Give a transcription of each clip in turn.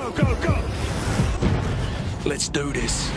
Go, go, go! Let's do this.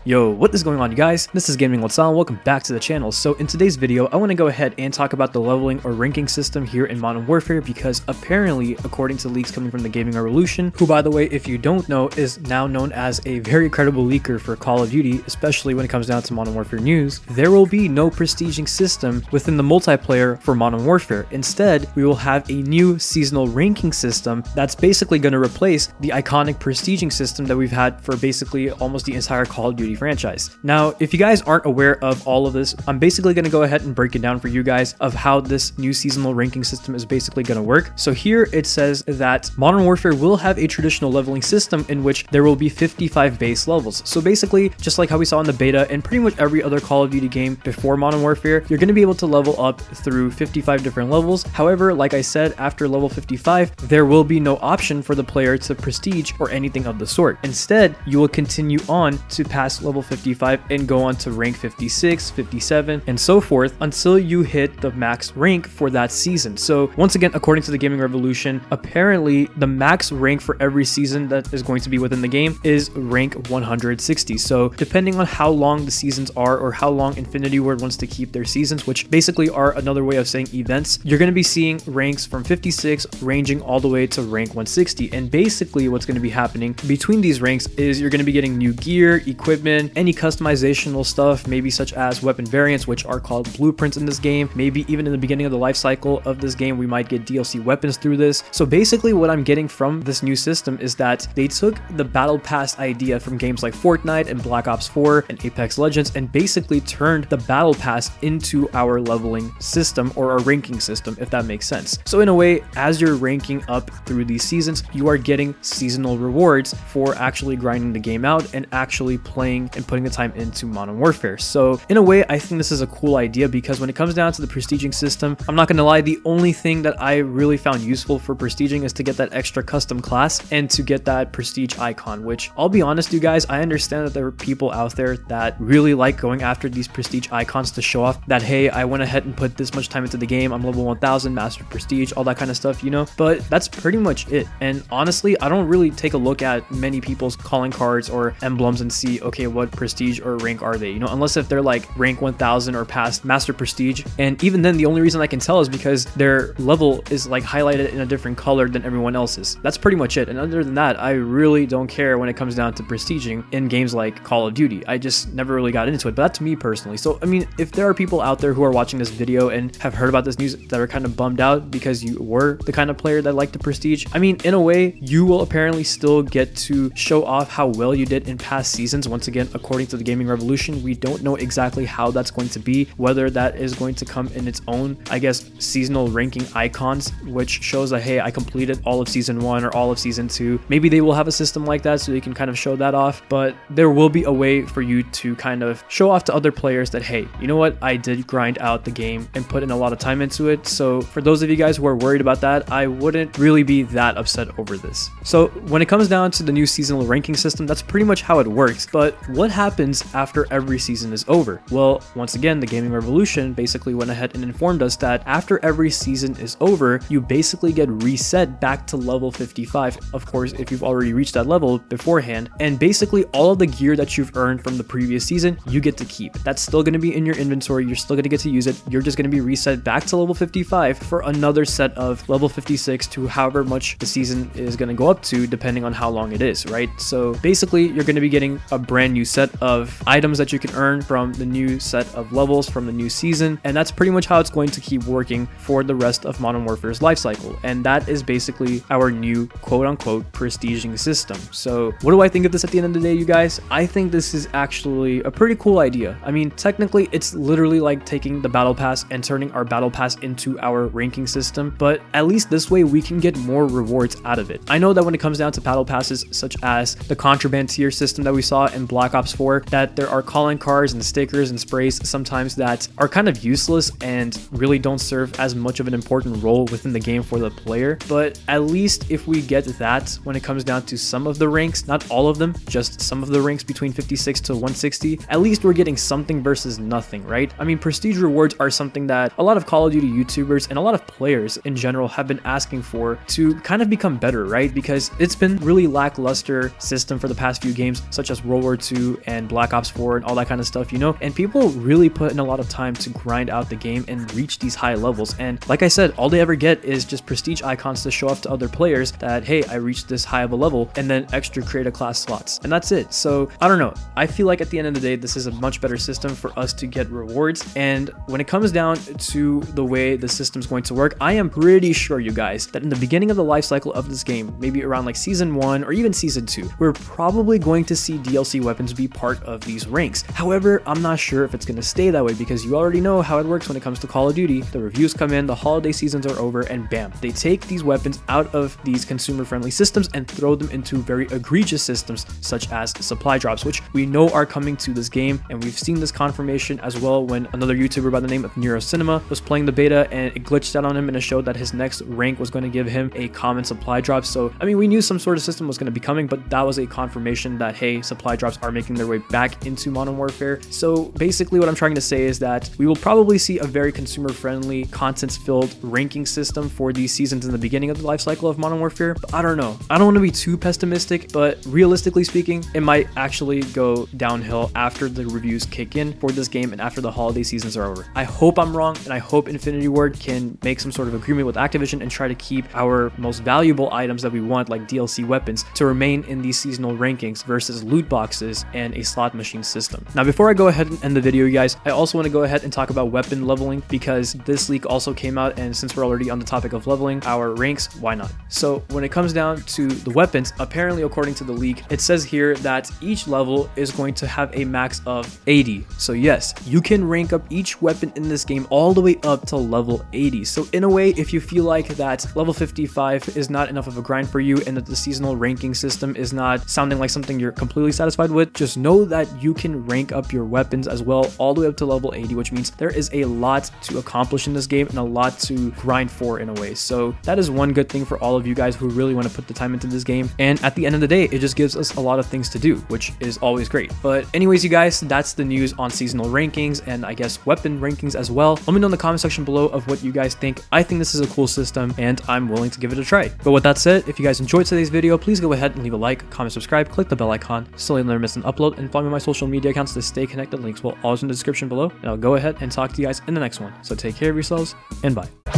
Yo, what is going on, you guys? This is Gaming with Sal, and welcome back to the channel. So in today's video, I want to go ahead and talk about the leveling or ranking system here in Modern Warfare, because apparently, according to leaks coming from the Gaming Revolution, who, by the way, if you don't know, is now known as a very credible leaker for Call of Duty, especially when it comes down to Modern Warfare news, there will be no prestiging system within the multiplayer for Modern Warfare. Instead, we will have a new seasonal ranking system that's basically going to replace the iconic prestiging system that we've had for basically almost the entire Call of Duty franchise. Now, if you guys aren't aware of all of this, I'm basically going to go ahead and break it down for you guys of how this new seasonal ranking system is basically going to work. So here it says that Modern Warfare will have a traditional leveling system in which there will be 55 base levels. So basically, just like how we saw in the beta and pretty much every other Call of Duty game before Modern Warfare, you're going to be able to level up through 55 different levels. However, like I said, after level 55, there will be no option for the player to prestige or anything of the sort. Instead, you will continue on to pass level 55 and go on to rank 56, 57, and so forth until you hit the max rank for that season. So once again, according to the Gaming Revolution, apparently the max rank for every season that is going to be within the game is rank 160. So depending on how long the seasons are or how long Infinity Ward wants to keep their seasons, which basically are another way of saying events, you're going to be seeing ranks from 56 ranging all the way to rank 160. And basically what's going to be happening between these ranks is you're going to be getting new gear, equipment, any customizational stuff, maybe such as weapon variants, which are called blueprints in this game. Maybe even in the beginning of the life cycle of this game, we might get DLC weapons through this. So basically what I'm getting from this new system is that they took the battle pass idea from games like Fortnite and Black Ops 4 and Apex Legends and basically turned the battle pass into our leveling system or our ranking system, if that makes sense. So in a way, as you're ranking up through these seasons, you are getting seasonal rewards for actually grinding the game out and actually playing and putting the time into Modern Warfare. So in a way, I think this is a cool idea, because when it comes down to the prestiging system, I'm not going to lie, the only thing that I really found useful for prestiging is to get that extra custom class and to get that prestige icon, which I'll be honest, you guys, I understand that there are people out there that really like going after these prestige icons to show off that, hey, I went ahead and put this much time into the game, I'm level 1000, master prestige, all that kind of stuff, you know, but that's pretty much it. And honestly, I don't really take a look at many people's calling cards or emblems and see, okay, what prestige or rank are they, you know, unless if they're like rank 1000 or past master prestige. And even then, the only reason I can tell is because their level is like highlighted in a different color than everyone else's. That's pretty much it. And other than that, I really don't care when it comes down to prestiging in games like Call of Duty. I just never really got into it, but that's me personally. So I mean, if there are people out there who are watching this video and have heard about this news that are kind of bummed out because you were the kind of player that liked to prestige, I mean, in a way, you will apparently still get to show off how well you did in past seasons. Once again, according to the Gaming Revolution, we don't know exactly how that's going to be, whether that is going to come in its own, I guess, seasonal ranking icons, which shows that, hey, I completed all of season 1 or all of season 2. Maybe they will have a system like that so they can kind of show that off, but there will be a way for you to kind of show off to other players that, hey, you know what, I did grind out the game and put in a lot of time into it. So for those of you guys who are worried about that, I wouldn't really be that upset over this. So when it comes down to the new seasonal ranking system, that's pretty much how it works. But what happens after every season is over? Well, once again, the Gaming Revolution basically went ahead and informed us that after every season is over, you basically get reset back to level 55, of course, if you've already reached that level beforehand. And basically all of the gear that you've earned from the previous season, you get to keep. That's still going to be in your inventory. You're still going to get to use it. You're just going to be reset back to level 55 for another set of level 56 to however much the season is going to go up to, depending on how long it is, right? So basically, you're going to be getting a brand new set of items that you can earn from the new set of levels from the new season, and that's pretty much how it's going to keep working for the rest of Modern Warfare's life cycle. And that is basically our new quote-unquote prestiging system. So what do I think of this at the end of the day, you guys? I think this is actually a pretty cool idea. I mean, technically it's literally like taking the battle pass and turning our battle pass into our ranking system, but at least this way we can get more rewards out of it. I know that when it comes down to battle passes such as the contraband tier system that we saw in Black Black Ops 4 that there are calling cards and stickers and sprays sometimes that are kind of useless and really don't serve as much of an important role within the game for the player. But at least if we get that when it comes down to some of the ranks, not all of them, just some of the ranks between 56 to 160, at least we're getting something versus nothing, right? I mean, prestige rewards are something that a lot of Call of Duty YouTubers and a lot of players in general have been asking for to kind of become better, right? Because it's been really lackluster system for the past few games, such as World War II and Black Ops 4 and all that kind of stuff, you know? And people really put in a lot of time to grind out the game and reach these high levels. And like I said, all they ever get is just prestige icons to show off to other players that, hey, I reached this high of a level, and then extra creator class slots. And that's it. So I don't know. I feel like at the end of the day, this is a much better system for us to get rewards. And when it comes down to the way the system's going to work, I am pretty sure, you guys, that in the beginning of the life cycle of this game, maybe around like season 1 or even season 2, we're probably going to see DLC weapons be part of these ranks. However, I'm not sure if it's going to stay that way, because you already know how it works when it comes to Call of Duty. The reviews come in, the holiday seasons are over, and bam, they take these weapons out of these consumer-friendly systems and throw them into very egregious systems such as supply drops, which we know are coming to this game. And we've seen this confirmation as well when another YouTuber by the name of Nero Cinema was playing the beta, and it glitched out on him and it showed that his next rank was going to give him a common supply drop. So I mean, we knew some sort of system was going to be coming, but that was a confirmation that, hey, supply drops are making their way back into Modern Warfare. So basically what I'm trying to say is that we will probably see a very consumer-friendly, content-filled ranking system for these seasons in the beginning of the life cycle of Modern Warfare. But I don't know. I don't want to be too pessimistic, but realistically speaking, it might actually go downhill after the reviews kick in for this game and after the holiday seasons are over. I hope I'm wrong, and I hope Infinity Ward can make some sort of agreement with Activision and try to keep our most valuable items that we want, like DLC weapons, to remain in these seasonal rankings versus loot boxes and a slot machine system. Now, before I go ahead and end the video, you guys, I also want to go ahead and talk about weapon leveling, because this leak also came out, and since we're already on the topic of leveling our ranks, why not? So when it comes down to the weapons, apparently according to the leak, it says here that each level is going to have a max of 80. So yes, you can rank up each weapon in this game all the way up to level 80. So in a way, if you feel like that level 55 is not enough of a grind for you and that the seasonal ranking system is not sounding like something you're completely satisfied with, just know that you can rank up your weapons as well all the way up to level 80, which means there is a lot to accomplish in this game and a lot to grind for in a way. So that is one good thing for all of you guys who really want to put the time into this game. And at the end of the day, it just gives us a lot of things to do, which is always great. But anyways, you guys, that's the news on seasonal rankings and I guess weapon rankings as well. Let me know in the comment section below of what you guys think. I think this is a cool system and I'm willing to give it a try. But with that said, if you guys enjoyed today's video, please go ahead and leave a like, comment, subscribe, click the bell icon so you never miss an upload, and follow me on my social media accounts to stay connected. Links will always in the description below, and I'll go ahead and talk to you guys in the next one. So take care of yourselves and bye.